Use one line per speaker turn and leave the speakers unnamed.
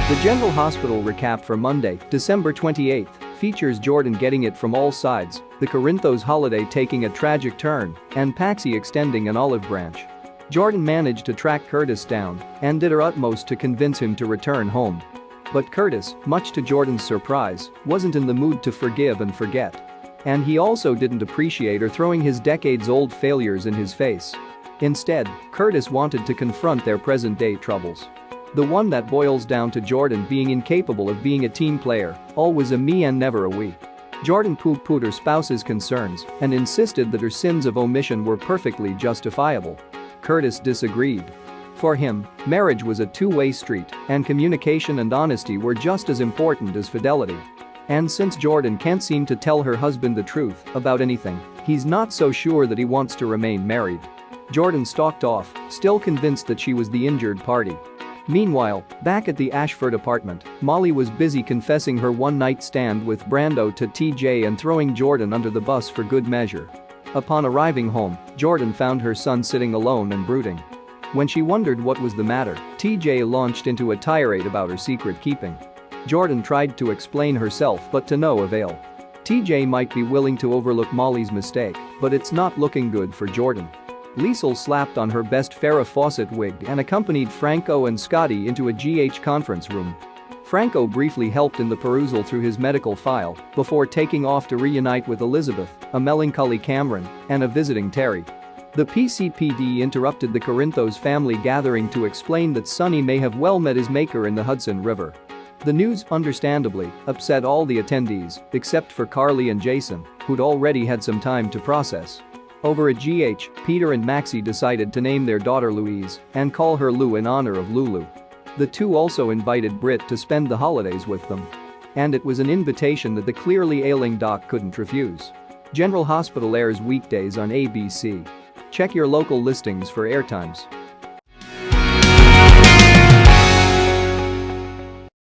The General Hospital recap for Monday, December 28, features Jordan getting it from all sides, the Corinthos holiday taking a tragic turn, and Paxie extending an olive branch. Jordan managed to track Curtis down and did her utmost to convince him to return home. But Curtis, much to Jordan's surprise, wasn't in the mood to forgive and forget. And he also didn't appreciate her throwing his decades-old failures in his face. Instead, Curtis wanted to confront their present-day troubles. The one that boils down to Jordan being incapable of being a team player, always a me and never a we. Jordan pooh-poohed her spouse's concerns and insisted that her sins of omission were perfectly justifiable. Curtis disagreed. For him, marriage was a two-way street, and communication and honesty were just as important as fidelity. And since Jordan can't seem to tell her husband the truth about anything, he's not so sure that he wants to remain married. Jordan stalked off, still convinced that she was the injured party. Meanwhile, back at the Ashford apartment, Molly was busy confessing her one-night stand with Brando to TJ and throwing Jordan under the bus for good measure. Upon arriving home, Jordan found her son sitting alone and brooding. When she wondered what was the matter, TJ launched into a tirade about her secret keeping. Jordan tried to explain herself but to no avail. TJ might be willing to overlook Molly's mistake, but it's not looking good for Jordan. Liesl slapped on her best Farrah Fawcett wig and accompanied Franco and Scotty into a GH conference room. Franco briefly helped in the perusal through his medical file before taking off to reunite with Elizabeth, a melancholy Cameron, and a visiting Terry. The PCPD interrupted the Corinthos family gathering to explain that Sonny may have well met his maker in the Hudson River. The news, understandably, upset all the attendees except for Carly and Jason, who'd already had some time to process. Over at GH, Peter and Maxie decided to name their daughter Louise and call her Lou in honor of Lulu. The two also invited Britt to spend the holidays with them. And it was an invitation that the clearly ailing doc couldn't refuse. General Hospital airs weekdays on ABC. Check your local listings for airtimes.